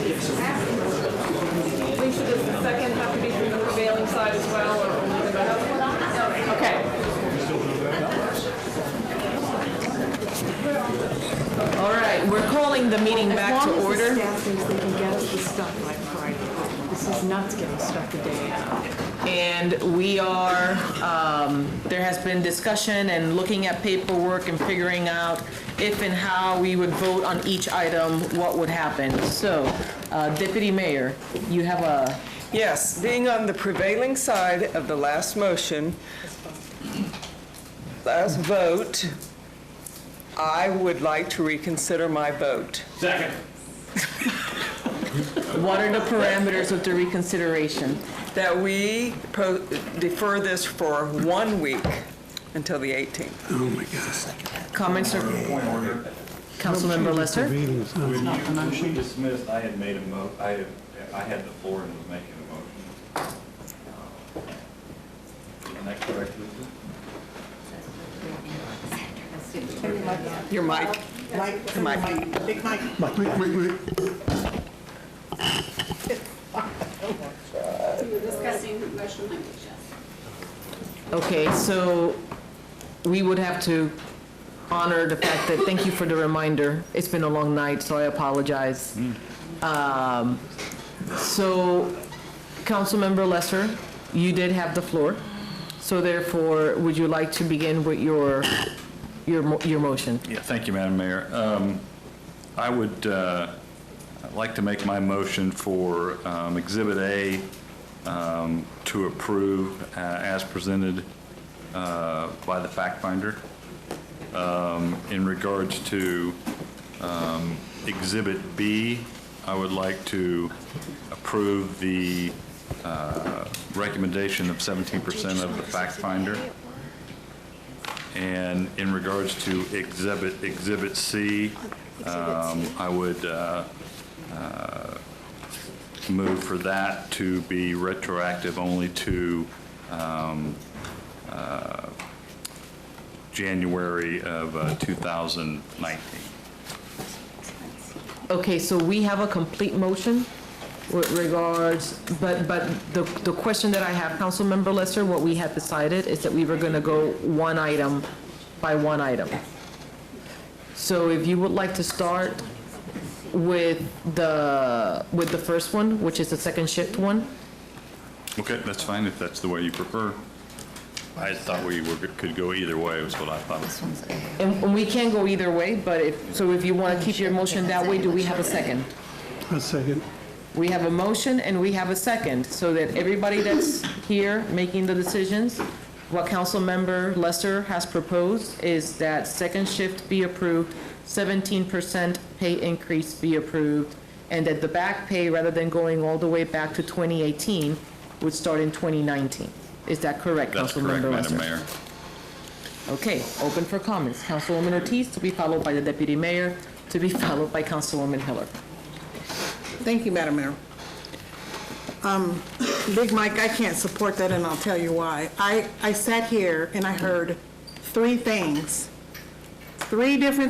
Lisa, does the second have to be from the prevailing side as well, or only the vote? Okay. All right, we're calling the meeting back to order. As long as the staff thinks they can get us the stuff by Friday. This is nuts getting stuff the day after. And we are, there has been discussion and looking at paperwork and figuring out if and how we would vote on each item, what would happen. So, Deputy Mayor, you have a... Yes, being on the prevailing side of the last motion, last vote, I would like to reconsider my vote. Second. What are the parameters of the reconsideration? That we defer this for 1 week until the 18th. Oh, my God. Comments or... Point of order. Councilmember Lesser? When you dismissed, I had made a I had the floor and was making a motion. Isn't that correct, Lisa? Your mic. Mike, Mike. Big Mike. Wait. We were discussing congressional language, yes. Okay, so we would have to honor the fact that, thank you for the reminder. It's been a long night, so I apologize. So, Councilmember Lesser, you did have the floor. So therefore, would you like to begin with your motion? Yeah, thank you, Madam Mayor. I would like to make my motion for Exhibit A to approve as presented by the fact finder. In regards to Exhibit B, I would like to approve the recommendation of 17% of the fact finder. And in regards to Exhibit C, I would move for that to be retroactive only to January of 2019. Okay, so we have a complete motion with regards, but the question that I have, Councilmember Lesser, what we had decided is that we were gonna go one item by one item. So if you would like to start with the first one, which is the second shift one. Okay, that's fine if that's the way you prefer. I thought we could go either way, was what I thought. And we can go either way, but if you want to keep your motion that way, do we have a second? A second. We have a motion and we have a second, so that everybody that's here making the decisions, what Councilmember Lesser has proposed is that second shift be approved, 17% pay increase be approved, and that the back pay, rather than going all the way back to 2018, would start in 2019. Is that correct, Councilmember Lesser? That's correct, Madam Mayor. Okay, open for comments. Councilwoman Ortiz, to be followed by the Deputy Mayor, to be followed by Councilwoman Hiller. Thank you, Madam Mayor. Big Mike, I can't support that, and I'll tell you why. I sat here and I heard three different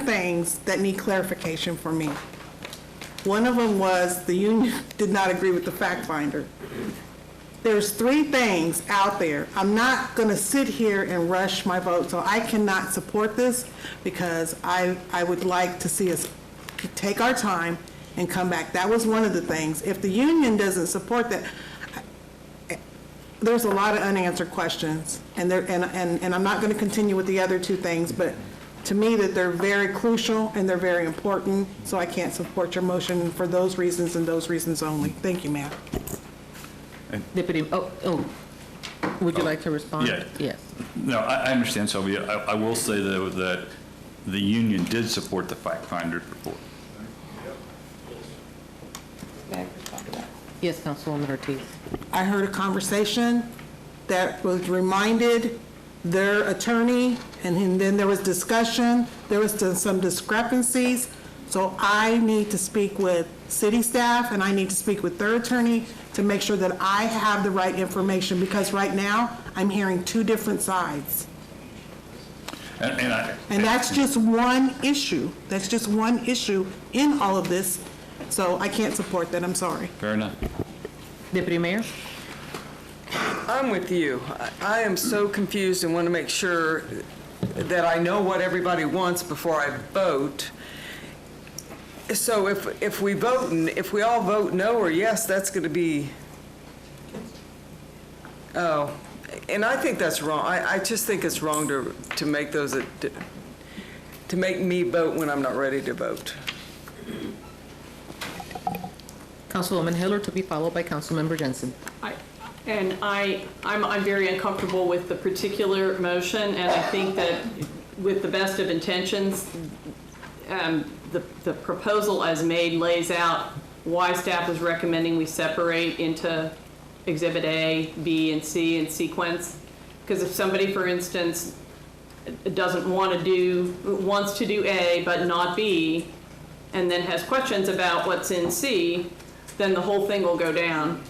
things that need clarification for me. One of them was the union did not agree with the fact finder. There's three things out there. I'm not going to sit here and rush my vote, so I cannot support this because I would like to see us take our time and come back. That was one of the things. If the union doesn't support that, there's a lot of unanswered questions, and I'm not going to continue with the other two things, but to me that they're very crucial and they're very important, so I can't support your motion for those reasons and those reasons only. Thank you, ma'am. Deputy, would you like to respond? Yeah. Yes. No, I understand, Sylvia. I will say, though, that the union did support the fact finder's report. Yes, Councilwoman Ortiz. I heard a conversation that was reminded their attorney, and then there was discussion, there was some discrepancies, so I need to speak with city staff and I need to speak with their attorney to make sure that I have the right information, because right now I'm hearing two different sides. And that's just one issue. That's just one issue in all of this. So I can't support that, I'm sorry. Fair enough. Deputy Mayor? I'm with you. I am so confused and want to make sure that I know what everybody wants before I vote. So if we vote, if we all vote no or yes, that's going to be, oh, and I think that's wrong. I just think it's wrong to make those, to make me vote when I'm not ready to vote. Councilwoman Hiller, to be followed by Councilmember Jensen. I'm very uncomfortable with the particular motion, and I think that with the best of intentions, the proposal as made lays out why staff is recommending we separate into Exhibit A, B, and C in sequence. Because if somebody, for instance, wants to do A but not B, and then has questions about what's in C, then the whole thing will go down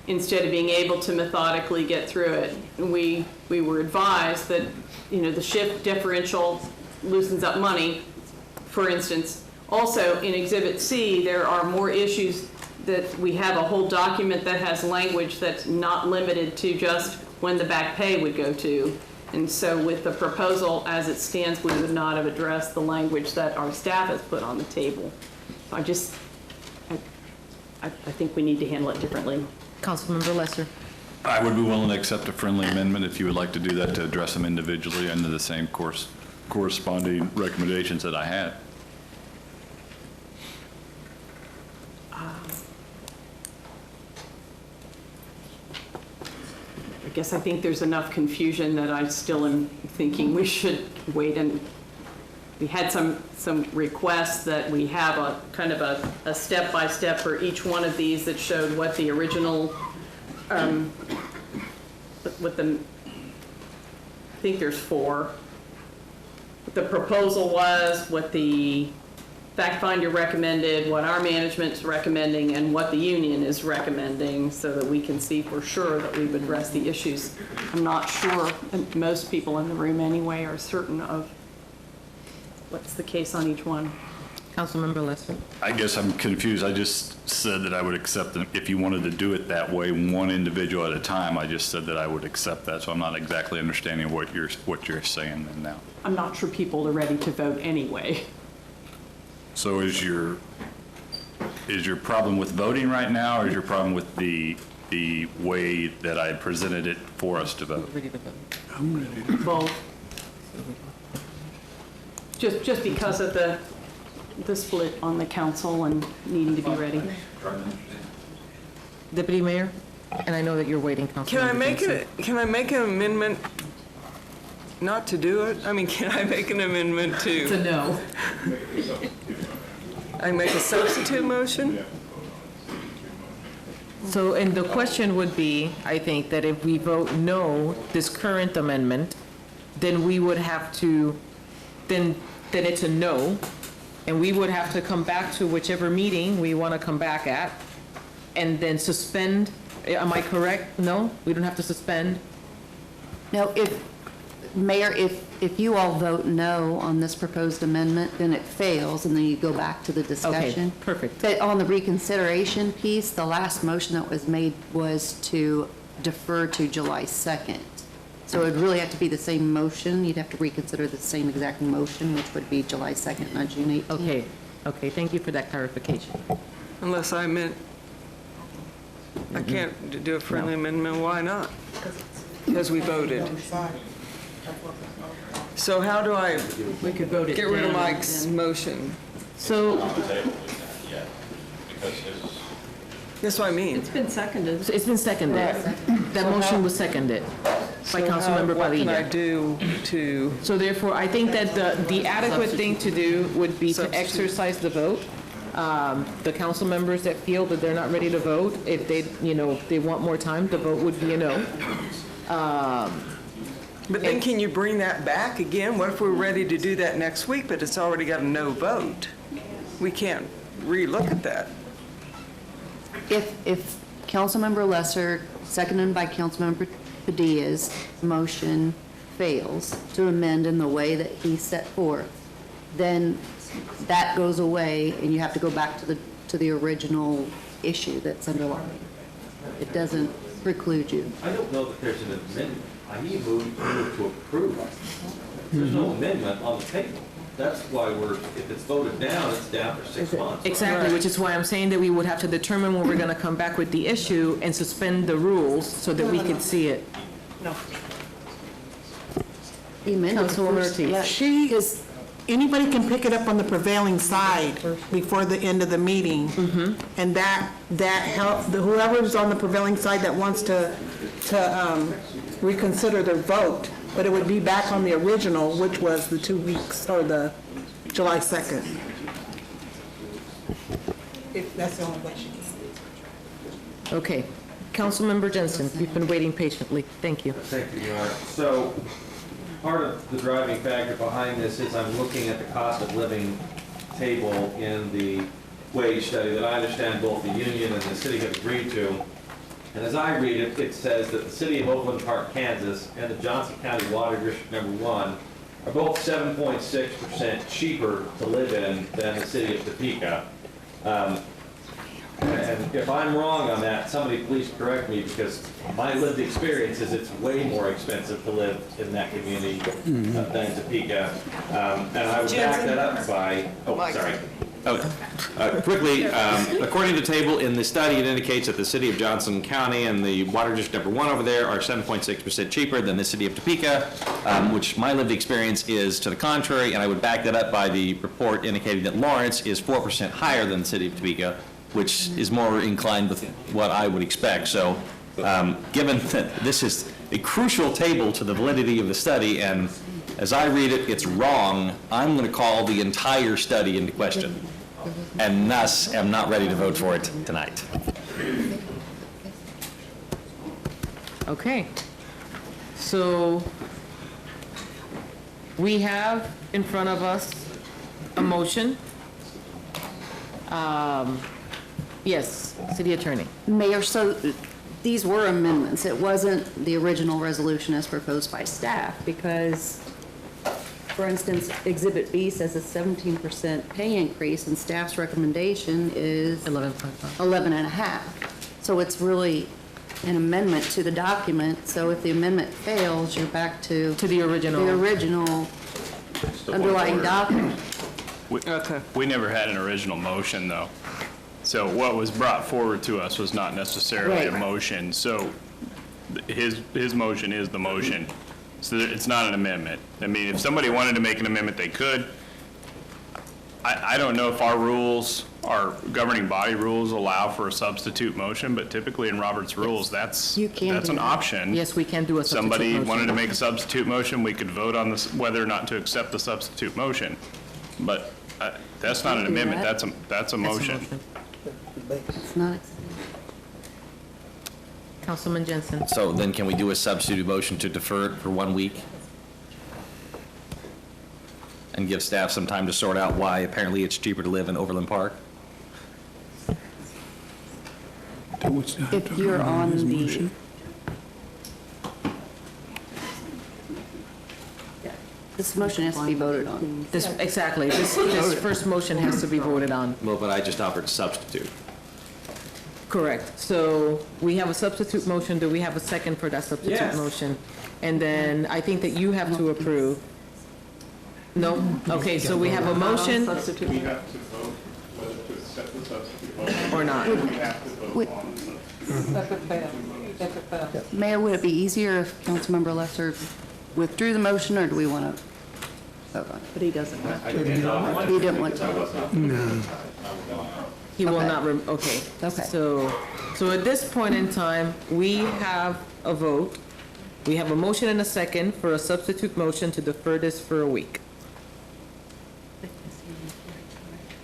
instead of being able to methodically get through it. We were advised that, the shift differential loosens up money, for instance. Also, in Exhibit C, there are more issues that we have a whole document that has language that's not limited to just when the back pay would go to. And so with the proposal as it stands, we would not have addressed the language that our staff has put on the table. I think we need to handle it differently. Councilmember Lesser. I would be willing to accept a friendly amendment if you would like to do that, to address them individually under the same corresponding recommendations that I had. I guess I think there's enough confusion that I still am thinking we should wait, and we had some requests that we have a kind of a step-by-step for each one of these that showed what the original, I think there's 4. What the proposal was, what the fact finder recommended, what our management's recommending, and what the union is recommending, so that we can see for sure that we've addressed the issues. I'm not sure, and most people in the room anyway are certain of what's the case on each one. Councilmember Lesser. I guess I'm confused. I just said that I would accept them if you wanted to do it that way, one individual at a time. I just said that I would accept that, so I'm not exactly understanding what you're saying now. I'm not sure people are ready to vote anyway. So is your problem with voting right now, or is your problem with the way that I presented it for us to vote? Ready to vote. I'm ready to. Both. Just because of the split on the council and needing to be ready. Deputy Mayor, and I know that you're waiting, Councilmember Jensen. Can I make an amendment not to do it? I mean, can I make an amendment It's a no. I make a substitute motion? So, and the question would be, I think, that if we vote no, this current amendment, then we would have to, then it's a no, and we would have to come back to whichever meeting we want to come back at, and then suspend. Am I correct? No? We don't have to suspend? No, Mayor, if you all vote no on this proposed amendment, then it fails, and then you go back to the discussion. Okay, perfect. But on the reconsideration piece, the last motion that was made was to defer to July 2nd. So it would really have to be the same motion. You'd have to reconsider the same exact motion, which would be July 2nd, not June 18th. Okay, thank you for that clarification. Unless I meant, I can't do a friendly amendment, why not? Because we voted. So how do I We could vote it get rid of down Mike's and- motion? So, That's what I mean. It's been seconded. it's been seconded. That motion was seconded by Councilmember What can I Padilla. do to, So therefore, I think that the adequate thing to do would be to Substitute. exercise the vote. The council members that feel that they're not ready to vote, if they, if they want more time, the vote would be a no. but then can you bring that back again? What if we're ready to do that next week, but it's already got a no vote? We can't relook at that. If Councilmember Lesser, seconded by Councilmember Padilla's motion fails to amend in the way that he set forth, then that goes away, and you have to go back to the to the original issue that's underlying. It doesn't preclude you. I don't know that there's an amendment. I need to move to approve. There's no amendment on the table. That's why if it's voted down, it's down for 6 months. Exactly, which is why I'm saying that we would have to determine when we're going to come back with the issue and suspend the rules so that we can see it. The amendment Councilwoman first- Ortiz. yeah. Anybody can pick it up on the prevailing side before the end of the meeting. And that help, whoever's on the prevailing side that wants to reconsider their vote, but it would be back on the original, which was the 2 weeks, or the July 2nd. If that's the only way she can. Okay. Councilmember Jensen, you've been waiting patiently. Thank you. Thank you, Your Honor. So, part of the driving factor behind this is I'm looking at the cost of living table in the wage study that I understand both the union and the city have agreed to. And as I read it, it says that the city of Overland Park, Kansas, and the Johnson County Water District Number 1 are both 7.6% cheaper to live in than the city of Topeka. And if I'm wrong on that, somebody please correct me, because my lived experience is it's way more expensive to live in that community than Topeka. And I would back that up by, sorry. Quickly, according to the table in the study, it indicates that the city of Johnson County and the Water District Number 1 over there are 7.6% cheaper than the city of Topeka, which my lived experience is to the contrary, and I would back that up by the report indicating that Lawrence is 4% higher than the city of Topeka, which is more inclined with what I would expect. So, given that this is a crucial table to the validity of the study, and as I read it, it's wrong, I'm going to call the entire study into question, and thus am not ready to vote for it tonight. Okay. So we have in front of us a motion. Yes, City Attorney. Mayor, so these were amendments. It wasn't the original resolution as proposed by staff because, for instance, Exhibit B says a 17% pay increase and staff's recommendation is 11.5. So it's really an amendment to the document. So if the amendment fails, you're back to the original. the original underlying document. We never had an original motion, though. So what was brought forward to us was not necessarily a Right. motion. So his motion is the motion. So it's not an amendment. I mean, if somebody wanted to make an amendment, they could. I don't know if our rules, our governing body rules allow for a substitute motion, but typically in Robert's rules, that's You can do an that. option. Yes, we can do a substitute Somebody motion. wanted to make a substitute motion, we could vote on this, whether or not to accept the substitute motion. But that's not an do amendment, that. that's a motion. It's not, Councilman Jensen. So then can we do a substitute motion to defer it for 1 week? And give staff some time to sort out why apparently it's cheaper to live in Overland Park? if you're on the, this motion has to be voted on. Exactly. This first motion has to be voted on. Well, but I just offered a substitute. Correct. So we have a substitute motion. Do we have a second for that substitute Yes. motion? And then I think that you have to approve. No? Okay, so we have a motion Substitute. We have to vote whether to accept the substitute motion. or not. We have to vote Would- on the substitute. Mayor, would it be easier if Councilmember Lesser withdrew the motion, or do we want to vote on it? But he doesn't want to. He didn't want to. He will Okay. not, okay. Okay. So at this point in time, we have a vote. We have a motion and a second for a substitute motion to defer this for a week.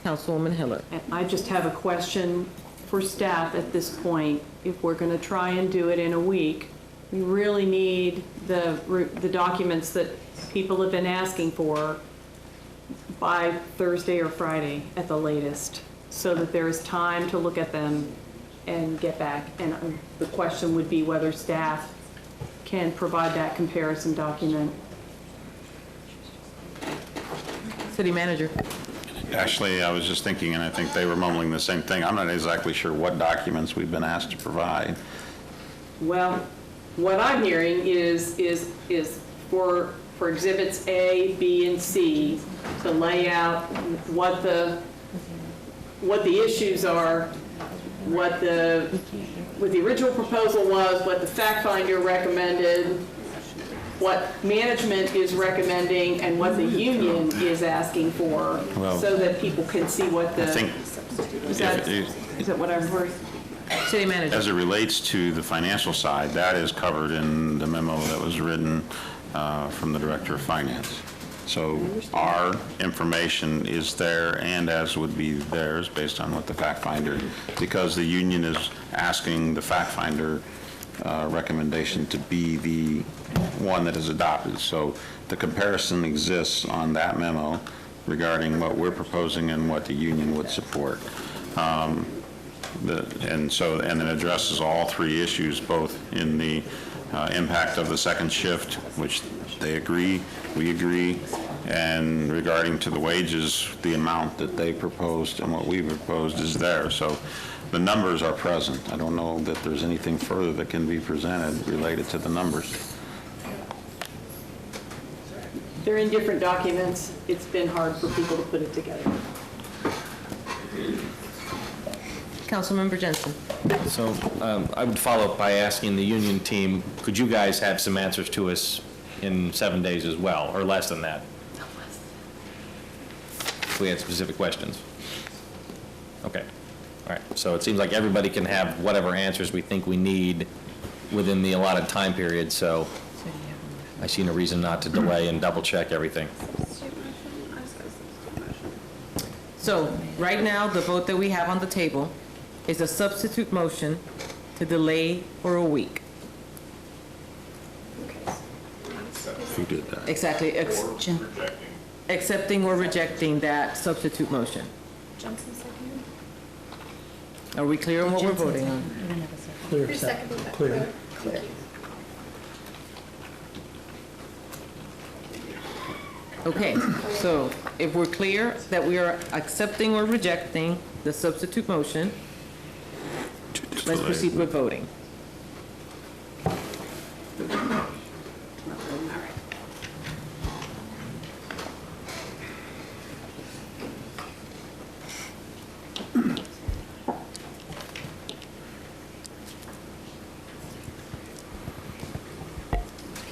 Councilwoman Hiller. And I just have a question for staff at this point. If we're going to try and do it in a week, we really need the documents that people have been asking for by Thursday or Friday at the latest, so that there is time to look at them and get back. And the question would be whether staff can provide that comparison document. City Manager. Actually, I was just thinking, and I think they were mumbling the same thing. I'm not exactly sure what documents we've been asked to provide. Well, what I'm hearing is for exhibits A, B, and C to lay out what the issues are, what the original proposal was, what the fact finder recommended, what management is recommending, and what the union is asking for, Well, so that people can see what the. I think Is that what I'm hearing? City manager. as it relates to the financial side, that is covered in the memo that was written from the Director of Finance. So our information is there, and as would be theirs, based on what the fact finder, because the union is asking the fact finder recommendation to be the one that is adopted. So the comparison exists on that memo regarding what we're proposing and what the union would support. And it addresses all three issues, both in the impact of the second shift, which they agree, we agree, and regarding to the wages, the amount that they proposed and what we proposed is there. So the numbers are present. I don't know that there's anything further that can be presented related to the numbers. They're in different documents. It's been hard for people to put it together. Councilmember Jensen. So I would follow up by asking the union team, could you guys have some answers to us in 7 days as well, or less than that? If we had specific questions. Okay. All right. So it seems like everybody can have whatever answers we think we need within the allotted time period, so I see no reason not to delay and double-check everything. So, right now, the vote that we have on the table is a substitute motion to delay for a week. Who did that? Exactly. Accepting or rejecting that substitute motion. Johnson seconded. Are we clear on what we're voting on? Who seconded that? Clear. Okay, so if we're clear that we are accepting or rejecting the substitute motion, let's proceed with voting.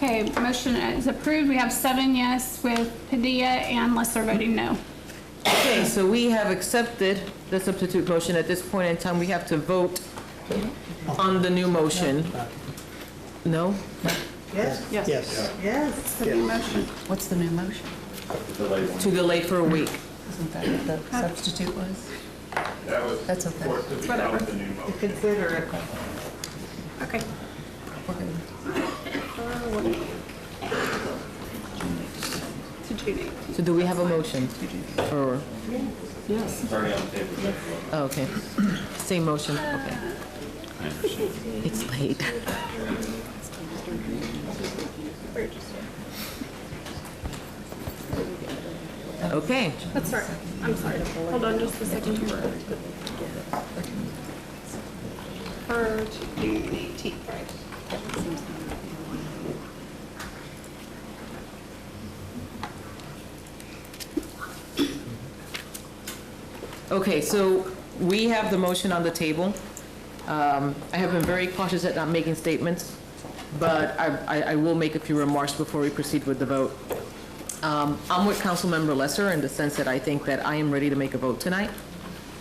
Okay, motion is approved. We have 7 yes with Padilla and Lesser voting no. Okay, so we have accepted the substitute motion. At this point in time, we have to vote on the new motion. No? Yes? Yes. Yes. The new motion. What's the new motion? To delay for a week. Isn't that what the substitute was? That was That's okay. for it to become the new motion. Consider it. Okay. We're good. To June 8th. So do we have a motion? Or, Yes. It's already on the table. oh, okay. Same motion, okay. It's late. Okay, That's right. I'm sorry. Hold on just a second here. For June 18th, right? okay, so we have the motion on the table. I have been very cautious at not making statements, but I will make a few remarks before we proceed with the vote. I'm with Councilmember Lesser in the sense that I think that I am ready to make a vote tonight,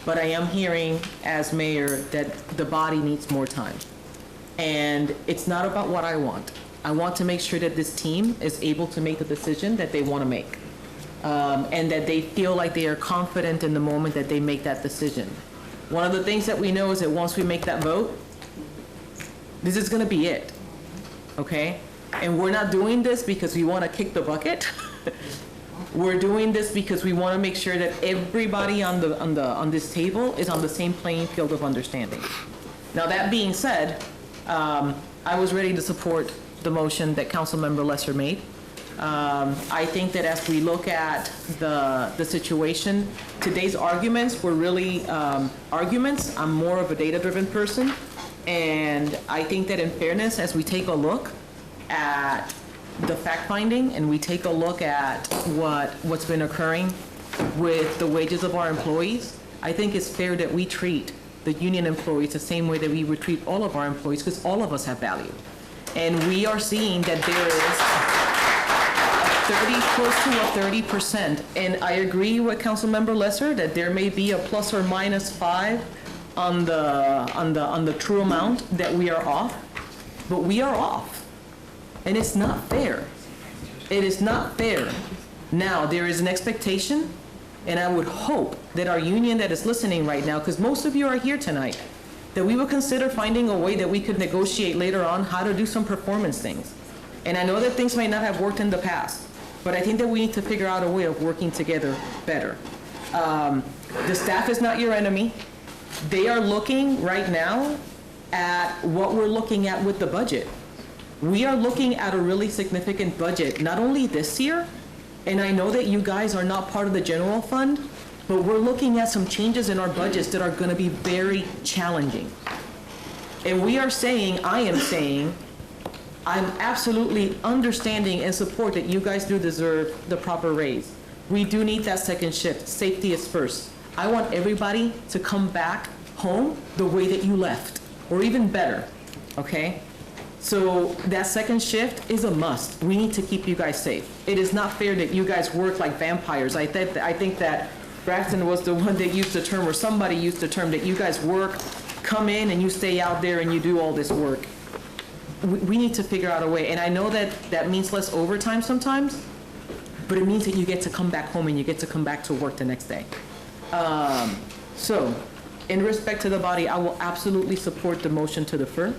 but I am hearing as mayor that the body needs more time. And it's not about what I want. I want to make sure that this team is able to make the decision that they want to make. And that they feel like they are confident in the moment that they make that decision. One of the things that we know is that once we make that vote, this is going to be it, okay? And we're not doing this because we want to kick the bucket. We're doing this because we want to make sure that everybody on this table is on the same playing field of understanding. Now, that being said, I was ready to support the motion that Councilmember Lesser made. I think that as we look at the situation, today's arguments were really arguments. I'm more of a data-driven person. And I think that in fairness, as we take a look at the fact-finding and we take a look at what's been occurring with the wages of our employees, I think it's fair that we treat the union employees the same way that we would treat all of our employees, because all of us have value. And we are seeing that there is close to a 30%. And I agree with Councilmember Lesser that there may be a plus or minus 5 on the true amount that we are off, but we are off. And it's not fair. It is not fair. Now, there is an expectation, and I would hope that our union that is listening right now, because most of you are here tonight, that we will consider finding a way that we could negotiate later on how to do some performance things. And I know that things might not have worked in the past, but I think that we need to figure out a way of working together better. The staff is not your enemy. They are looking right now at what we're looking at with the budget. We are looking at a really significant budget, not only this year, and I know that you guys are not part of the general fund, but we're looking at some changes in our budgets that are going to be very challenging. And we are saying, I am saying, I'm absolutely understanding and support that you guys do deserve the proper raise. We do need that second shift. Safety is first. I want everybody to come back home the way that you left, or even better, okay? So that second shift is a must. We need to keep you guys safe. It is not fair that you guys work like vampires. I think that Braxton was the one that used the term, or somebody used the term, that you guys work, come in, and you stay out there and you do all this work. We need to figure out a way. And I know that that means less overtime sometimes, but it means that you get to come back home and you get to come back to work the next day. So, in respect to the body, I will absolutely support the motion to defer.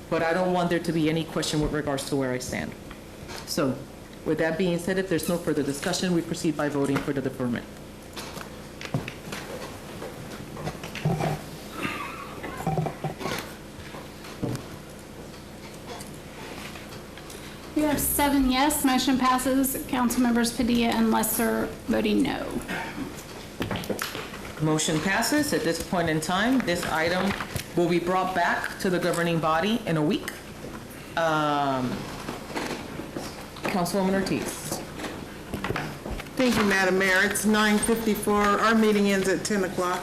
But I don't want there to be any question with regards to where I stand. So, with that being said, if there's no further discussion, we proceed by voting for the deferment. We have 7 yes, motion passes. Council members Padilla and Lesser voting no. Motion passes. At this point in time, this item will be brought back to the governing body in a week. Councilwoman Ortiz. Thank you, Madam Mayor. It's 9:54. Our meeting ends at 10 o'clock.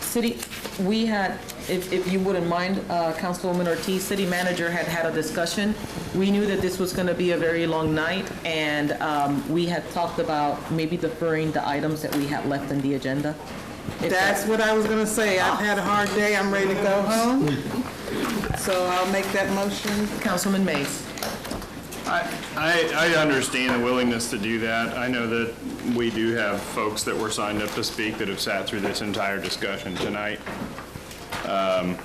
City, we had, if you wouldn't mind, Councilwoman Ortiz, city manager had a discussion. We knew that this was going to be a very long night, and we had talked about maybe deferring the items that we had left in the agenda. That's what I was going to say. I've had a hard day. I'm ready to go home. So I'll make that motion. Councilman Mays. I understand the willingness to do that. I know that we do have folks that were signed up to speak that have sat through this entire discussion tonight. And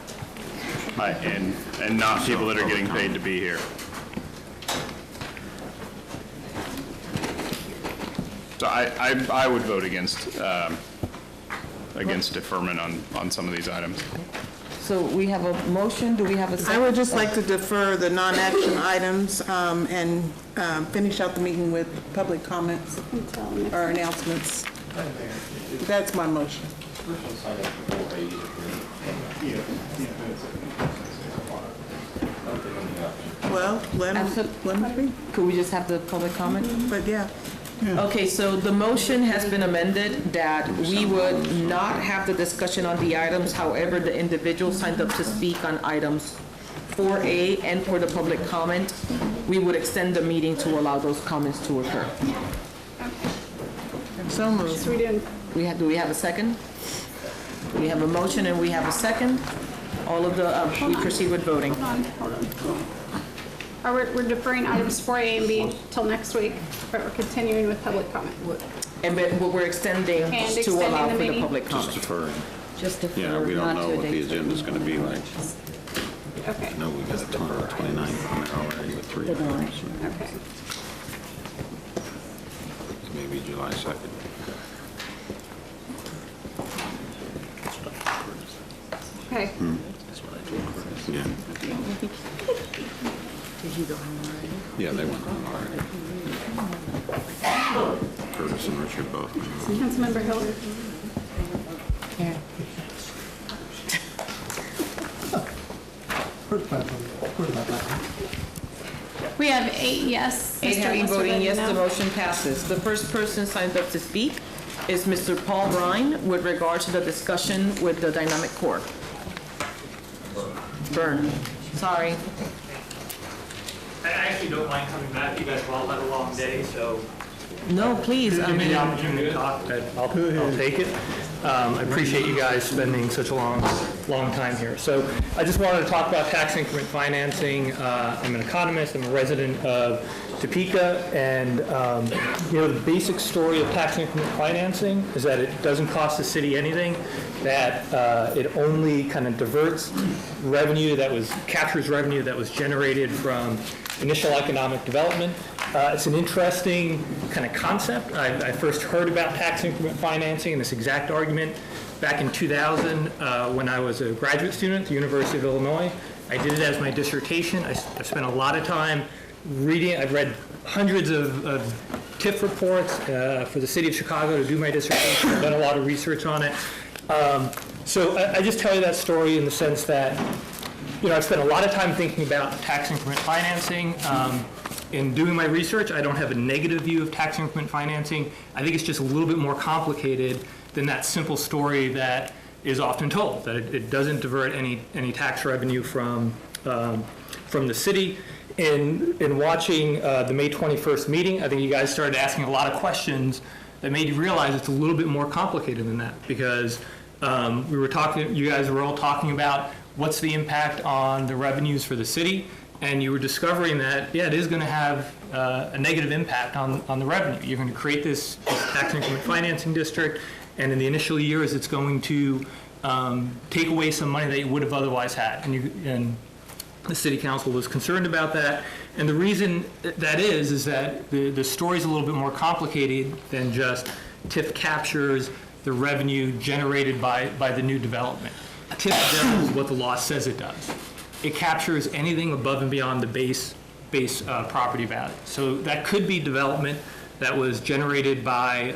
not people that are getting paid to be here. So I would vote against deferment on some of these items. So we have a motion. Do we have a second? I would just like to defer the non-action items and finish out the meeting with public comments or announcements. That's my motion. Well, let them be. Could we just have the public comment? But yeah. Okay, so the motion has been amended that we would not have the discussion on the items. However, the individual signed up to speak on items 4A and for the public comment, we would extend the meeting to allow those comments to occur. So moved. Do we have a second? We have a motion and we have a second. All of the, we proceed with voting. Hold on. We're deferring items 4A and B till next week, but we're continuing with public comment. And but we're extending And to allow for the meeting. public comment. Just deferring. Just defer, Yeah, we don't not know to a what the date. agenda's going to be like. Okay, I know we got a ton on the 29th on there already with 3 items. okay. Maybe July 2nd. Okay. Yeah. Did you go home already? Yeah, they went home already. Curtis and Richard both. Councilmember Hill. Yeah. We have 8 yes. Eight Mr. having Lester voting voted yes, the no. motion passes. The first person signed up to speak is Mr. Paul Ryan with regard to the discussion with the dynamic core. Burn. Sorry. I actually don't mind coming back. You guys have all had a long day, so No, please, I give me mean, the opportunity to talk. I'll take it. I appreciate you guys spending such a long time here. So I just wanted to talk about tax increment financing. I'm an economist. I'm a resident of Topeka, and the basic story of tax increment financing is that it doesn't cost the city anything. That it only kind of diverts revenue captures revenue that was generated from initial economic development. It's an interesting kind of concept. I first heard about tax increment financing and this exact argument back in 2000 when I was a graduate student at the University of Illinois. I did it as my dissertation. I spent a lot of time reading. I've read hundreds of TIF reports for the city of Chicago to do my dissertation. I've done a lot of research on it. So I just tell you that story in the sense that I've spent a lot of time thinking about tax increment financing. In doing my research, I don't have a negative view of tax increment financing. I think it's just a little bit more complicated than that simple story that is often told, that it doesn't divert any tax revenue from the city. In watching the May 21st meeting, I think you guys started asking a lot of questions that made you realize it's a little bit more complicated than that, because you guys were all talking about what's the impact on the revenues for the city, and you were discovering that, it is going to have a negative impact on the revenue. You're going to create this tax increment financing district, and in the initial years, it's going to take away some money that you would have otherwise had. And the city council was concerned about that. And the reason that is that the story's a little bit more complicated than just TIF captures the revenue generated by the new development. TIF does what the law says it does. It captures anything above and beyond the base property value. So that could be development that was generated by,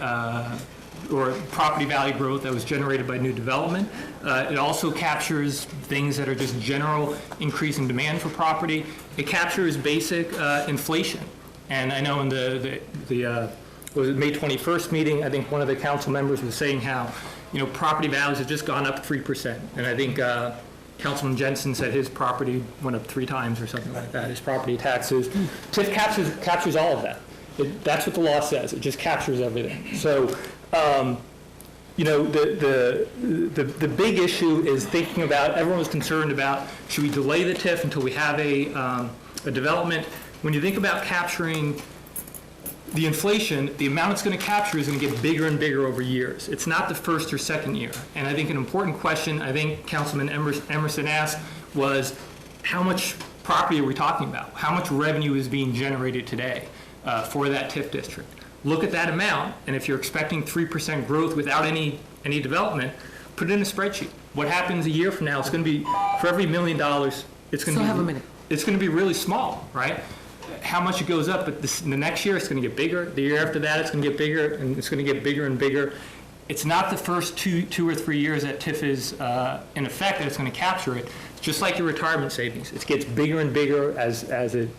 or property value growth that was generated by new development. It also captures things that are just general increase in demand for property. It captures basic inflation. And I know in the May 21st meeting, I think one of the council members was saying how, property values have just gone up 3%. And I think Councilman Jensen said his property went up 3 times or something like that, his property taxes. TIF captures all of that. That's what the law says. It just captures everything. So, the big issue is thinking about, everyone was concerned about, should we delay the TIF until we have a development? When you think about capturing the inflation, the amount it's going to capture is going to get bigger and bigger over years. It's not the first or second year. And I think an important question, I think Councilman Emerson asked, was how much property are we talking about? How much revenue is being generated today for that TIF district? Look at that amount, and if you're expecting 3% growth without any development, put it in a spreadsheet. What happens a year from now, it's going to be, for every $1 million, it's going to be... have a minute. It's going to be really small, right? How much it goes up, but the next year it's going to get bigger. The year after that it's going to get bigger, and it's going to get bigger and bigger. It's not the first two or 3 years that TIF is in effect that it's going to capture it. Just like your retirement savings, it gets bigger and bigger as it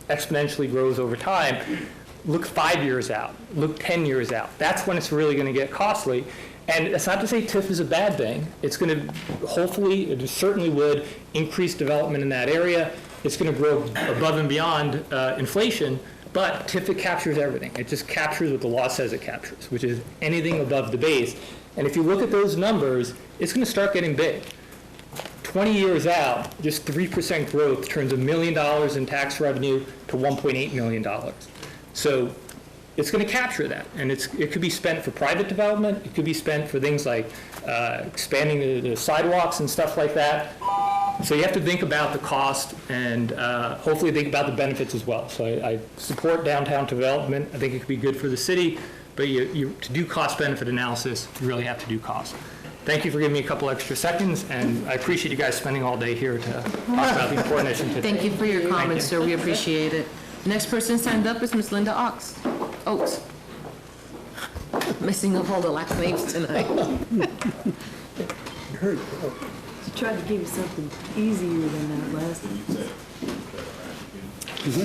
exponentially grows over time. Look 5 years out. Look 10 years out. That's when it's really going to get costly. And it's not to say TIF is a bad thing. It's going to, hopefully, it certainly would increase development in that area. It's going to grow above and beyond inflation, but TIF, it captures everything. It just captures what the law says it captures, which is anything above the base. And if you look at those numbers, it's going to start getting big. 20 years out, just 3% growth turns $1 million in tax revenue to $1.8 million. So it's going to capture that, and it could be spent for private development. It could be spent for things like expanding the sidewalks and stuff like that. So you have to think about the cost and hopefully think about the benefits as well. So I support downtown development. I think it could be good for the city, but to do cost-benefit analysis, you really have to do cost. thank you for giving me a couple extra seconds, and I appreciate you guys spending all day here to talk about the important issue today. Thank you for your comments, you. sir. We appreciate it. Next person signed up is Ms. Linda Oakes. Messing up all the last names tonight. Tried to give you something easier than that last one.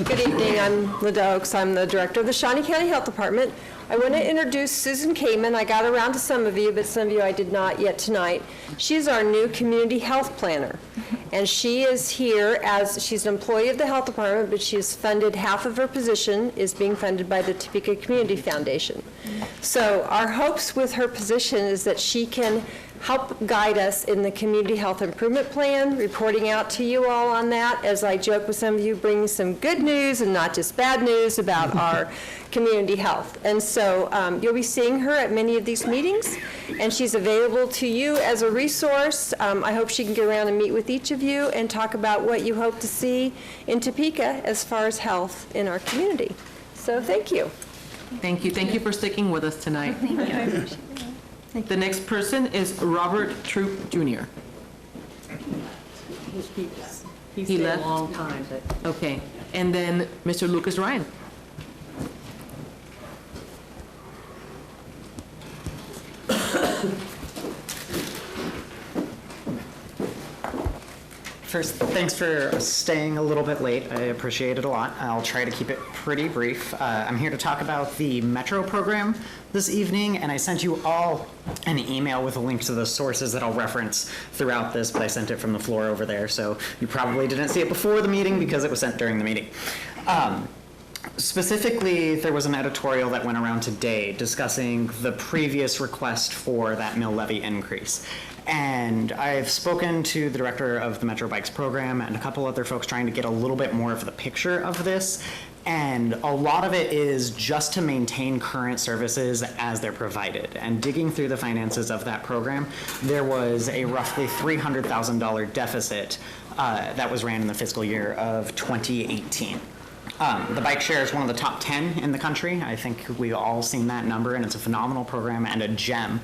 Good evening, I'm Linda Oakes. I'm the director of the Shawnee County Health Department. I want to introduce Susan Kamen. I got around to some of you, but some of you I did not yet tonight. She's our new community health planner. And she is here as, she's an employee of the health department, but she is funded, half of her position is being funded by the Topeka Community Foundation. So our hopes with her position is that she can help guide us in the community health improvement plan, reporting out to you all on that, as I joke with some of you, bringing some good news and not just bad news about our community health. And so you'll be seeing her at many of these meetings, and she's available to you as a resource. I hope she can get around and meet with each of you and talk about what you hope to see in Topeka as far as health in our community. So thank you. Thank you. Thank you for sticking with us tonight. Thank you. The next person is Robert Troop Jr. He He stayed a left? long time, but Okay. And then Mr. Lucas Ryan. First, thanks for staying a little bit late. I appreciate it a lot. I'll try to keep it pretty brief. I'm here to talk about the Metro program this evening, and I sent you all an email with a link to the sources that I'll reference throughout this, but I sent it from the floor over there, so you probably didn't see it before the meeting because it was sent during the meeting. Specifically, there was an editorial that went around today discussing the previous request for that mill levy increase. And I've spoken to the director of the Metro Bikes program and a couple other folks trying to get a little bit more of the picture of this. And a lot of it is just to maintain current services as they're provided. And digging through the finances of that program, there was a roughly $300,000 deficit that was ran in the fiscal year of 2018. The bike share is one of the top 10 in the country. I think we've all seen that number, and it's a phenomenal program and a gem.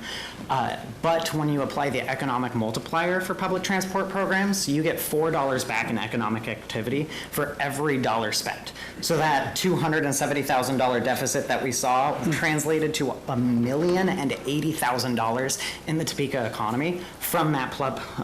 But when you apply the economic multiplier for public transport programs, you get $4 back in economic activity for every dollar spent. So that $270,000 deficit that we saw translated to $1,080,000 in the Topeka economy from that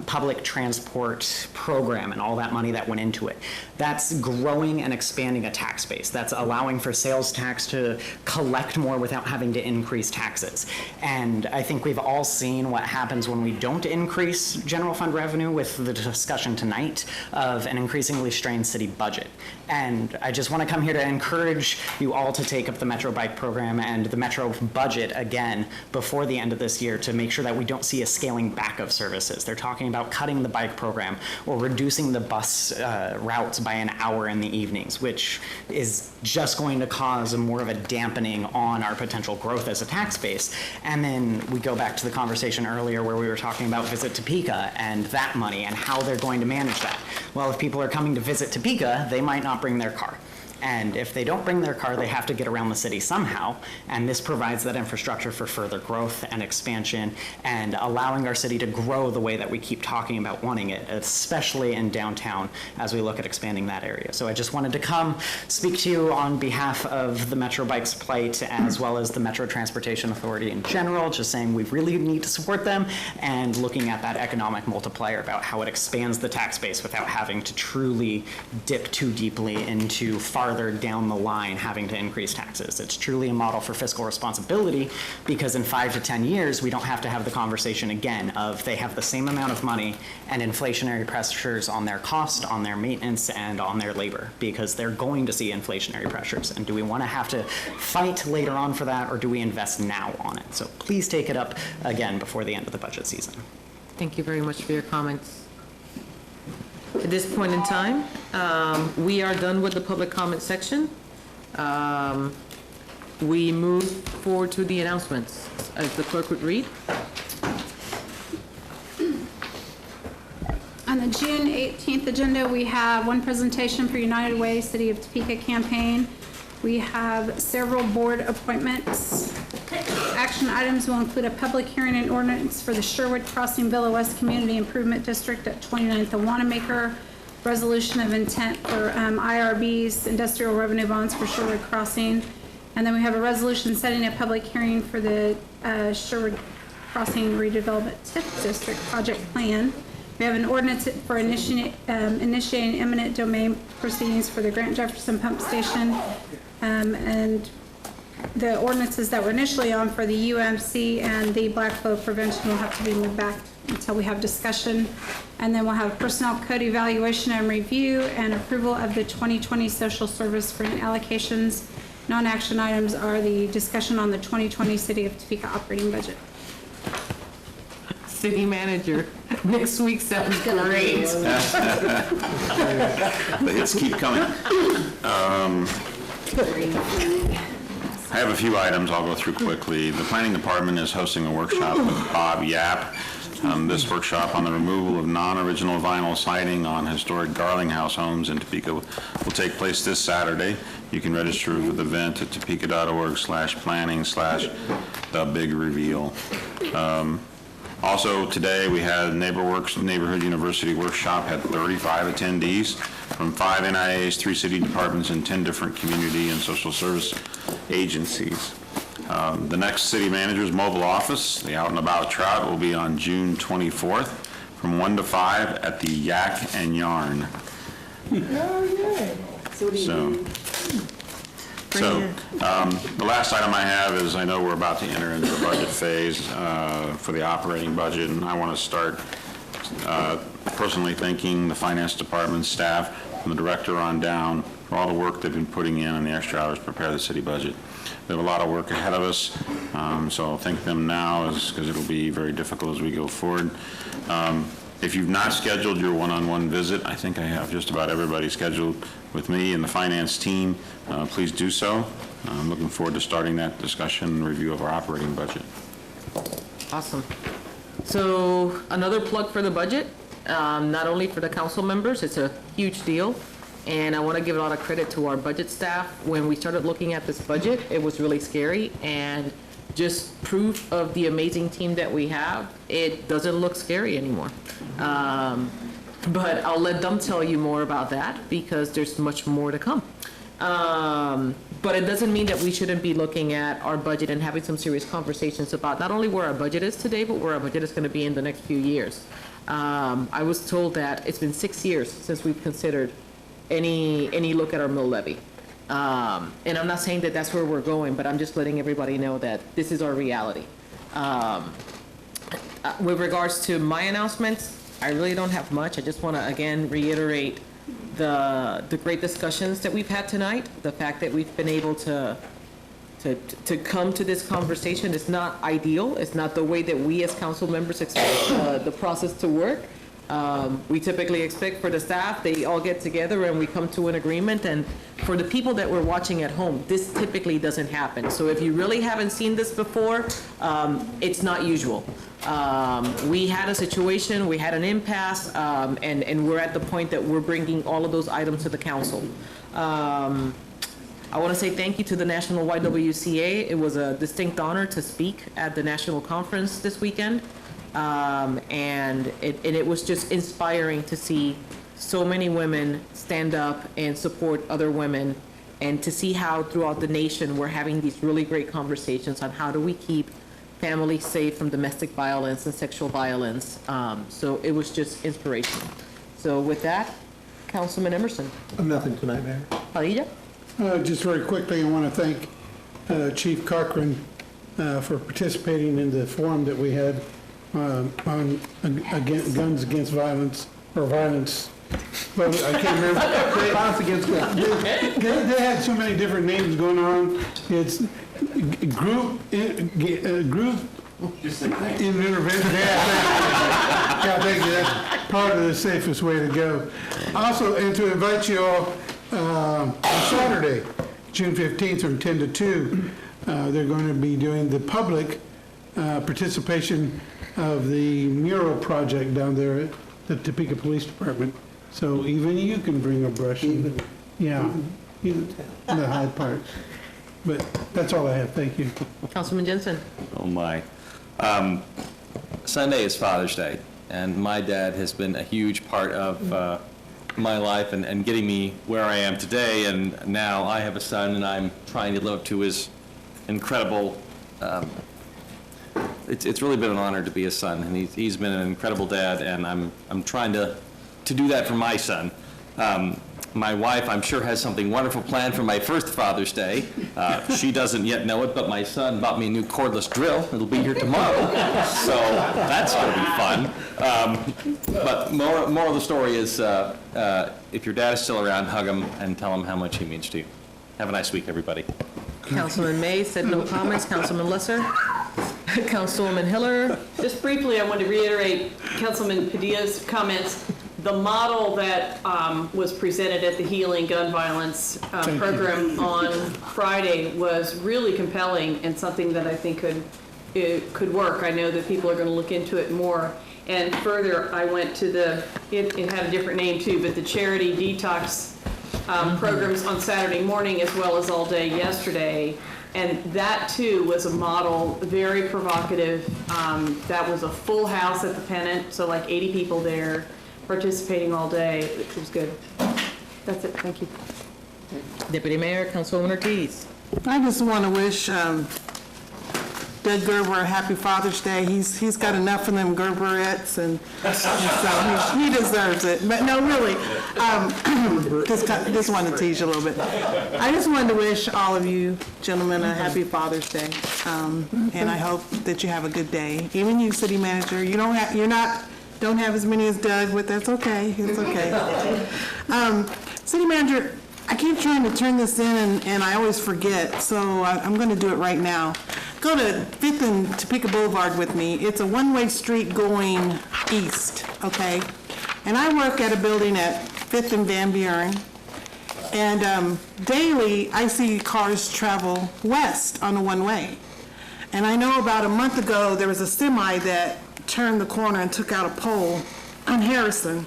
public transport program and all that money that went into it. That's growing and expanding a tax base. That's allowing for sales tax to collect more without having to increase taxes. And I think we've all seen what happens when we don't increase general fund revenue with the discussion tonight of an increasingly strained city budget. And I just want to come here to encourage you all to take up the Metro Bike program and the Metro budget again before the end of this year to make sure that we don't see a scaling back of services. They're talking about cutting the bike program or reducing the bus routes by an hour in the evenings, which is just going to cause more of a dampening on our potential growth as a tax base. And then we go back to the conversation earlier where we were talking about Visit Topeka and that money and how they're going to manage that. Well, if people are coming to visit Topeka, they might not bring their car. And if they don't bring their car, they have to get around the city somehow. And this provides that infrastructure for further growth and expansion and allowing our city to grow the way that we keep talking about wanting it, especially in downtown as we look at expanding that area. So I just wanted to come speak to you on behalf of the Metro Bikes plight as well as the Metro Transportation Authority in general, just saying we really need to support them and looking at that economic multiplier about how it expands the tax base without having to truly dip too deeply into farther down the line having to increase taxes. It's truly a model for fiscal responsibility because in 5 to 10 years, we don't have to have the conversation again of they have the same amount of money and inflationary pressures on their cost, on their maintenance, and on their labor because they're going to see inflationary pressures. And do we want to have to fight later on for that or do we invest now on it? So please take it up again before the end of the budget season. Thank you very much for your comments. At this point in time, we are done with the public comment section. We move forward to the announcements, as the clerk would read. On the June 18th agenda, we have one presentation for United Way City of Topeka campaign. We have several board appointments. Actually, action items will include a public hearing and ordinance for the Sherwood Crossing Villa West Community Improvement District at 29th and Wanamaker, resolution of intent for IRB's industrial revenue bonds for Sherwood Crossing. And then we have a resolution setting a public hearing for the Sherwood Crossing Redevelopment TIF District Project Plan. We have an ordinance for initiating eminent domain proceedings for the Grant Jefferson Pump Station. And the ordinances that were initially on for the UMC and the black flow prevention will have to be moved back until we have discussion. And then we'll have personnel code evaluation and review and approval of the 2020 social service grant allocations. Non-action items are the discussion on the 2020 City of Topeka operating budget. City manager, next week sounds great. The hits keep coming. I have a few items I'll go through quickly. The planning department is hosting a workshop with Bob Yap. This workshop on the removal of non-original vinyl siding on historic Garling House homes in Topeka will take place this Saturday. You can register for the event at topeka.org/planning/thebigreveal. Also today we had NeighborWorks Neighborhood University Workshop, had 35 attendees from 5 NIAs, 3 city departments, and 10 different community and social service agencies. The next city manager's mobile office, the Out and About Trout, will be on June 24th from 1 to 5 at the Yak and Yarn. So the last item I have is, I know we're about to enter into the budget phase for the operating budget, and I want to start personally thanking the finance department staff, from the director on down, for all the work they've been putting in and the extra hours to prepare the city budget. We have a lot of work ahead of us, so I'll thank them now, because it'll be very difficult as we go forward. If you've not scheduled your one-on-one visit, I think I have just about everybody scheduled with me and the finance team. Please do so. I'm looking forward to starting that discussion and review of our operating budget. Awesome. So another plug for the budget, not only for the council members, it's a huge deal. And I want to give a lot of credit to our budget staff. When we started looking at this budget, it was really scary, and just proof of the amazing team that we have, it doesn't look scary anymore. But I'll let them tell you more about that, because there's much more to come. But it doesn't mean that we shouldn't be looking at our budget and having some serious conversations about not only where our budget is today, but where our budget is going to be in the next few years. I was told that it's been 6 years since we've considered any look at our mill levy. And I'm not saying that that's where we're going, but I'm just letting everybody know that this is our reality. With regards to my announcements, I really don't have much. I just want to again reiterate the great discussions that we've had tonight. The fact that we've been able to come to this conversation is not ideal. It's not the way that we as council members expect the process to work. We typically expect for the staff, they all get together and we come to an agreement. And for the people that were watching at home, this typically doesn't happen. So if you really haven't seen this before, it's not usual. We had a situation, we had an impasse, and we're at the point that we're bringing all of those items to the council. I want to say thank you to the National YWCA. It was a distinct honor to speak at the national conference this weekend. And it was just inspiring to see so many women stand up and support other women, and to see how throughout the nation we're having these really great conversations on how do we keep families safe from domestic violence and sexual violence. So it was just inspirational. So with that, Councilman Emerson. Nothing tonight, Mayor. Padilla? Just very quickly, I want to thank Chief Cochran for participating in the forum that we had on guns against violence, or violence. Well, I can't remember. Violence against guns. They had so many different names going on. It's group intervention. Yeah, thank you. That's probably the safest way to go. Also, and to invite you all on Saturday, June 15th from 10 to 2, they're going to be doing the public participation of the mural project down there at the Topeka Police Department. So even you can bring a brush. Yeah, in the high parts. But that's all I have. Thank you. Councilman Jensen. Oh, my. Sunday is Father's Day, and my dad has been a huge part of my life and getting me where I am today, and now I have a son, and I'm trying to live up to his incredible, it's really been an honor to be his son, and he's been an incredible dad, and I'm trying to do that for my son. My wife, I'm sure, has something wonderful planned for my first Father's Day. She doesn't yet know it, but my son bought me a new cordless drill. It'll be here tomorrow, so that's going to be fun. But moral of the story is, if your dad is still around, hug him and tell him how much he means to you. Have a nice week, everybody. Councilman May said no comments. Councilman Lesser. Councilwoman Hiller. Just briefly, I want to reiterate Councilman Padilla's comments. The model that was presented at the Healing Gun Violence program on Friday was really compelling and something that I think could work. I know that people are going to look into it more. And further, I went to it had a different name too, but the charity detox programs on Saturday morning as well as all day yesterday. And that too was a model, very provocative. That was a full house at the Pennant, so like 80 people there, participating all day. It was good. That's it. Thank you. Deputy Mayor, Councilwoman Ortiz. I just want to wish Doug Gerber a happy Father's Day. He's got enough of them Gerberettes, and so he deserves it. But no, really, just wanted to tease you a little bit. I just wanted to wish all of you gentlemen a happy Father's Day, and I hope that you have a good day. Even you, City Manager, don't have as many as Doug, but that's okay. It's okay. City Manager, I keep trying to turn this in, and I always forget, so I'm going to do it right now. Go to 5th and Topeka Boulevard with me. It's a one-way street going east, okay? And I work at a building at 5th and Van Buren, and daily I see cars travel west on the one-way. And I know about a month ago there was a semi that turned the corner and took out a pole on Harrison.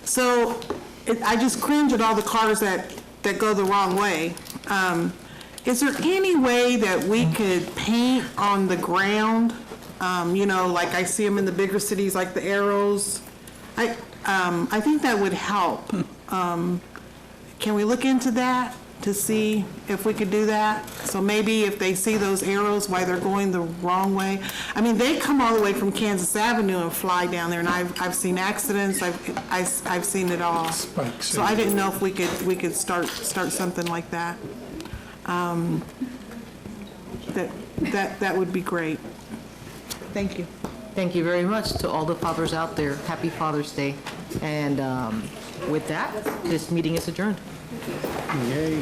So I just cringe at all the cars that go the wrong way. Is there any way that we could paint on the ground, like I see them in the bigger cities, like the arrows? I think that would help. Can we look into that to see if we could do that? So maybe if they see those arrows, why they're going the wrong way. I mean, they come all the way from Kansas Avenue and fly down there, and I've seen accidents. I've seen it all. So I didn't know if we could start something like that. That would be great. Thank you. Thank you very much to all the fathers out there. Happy Father's Day. And with that, this meeting is adjourned. Yay.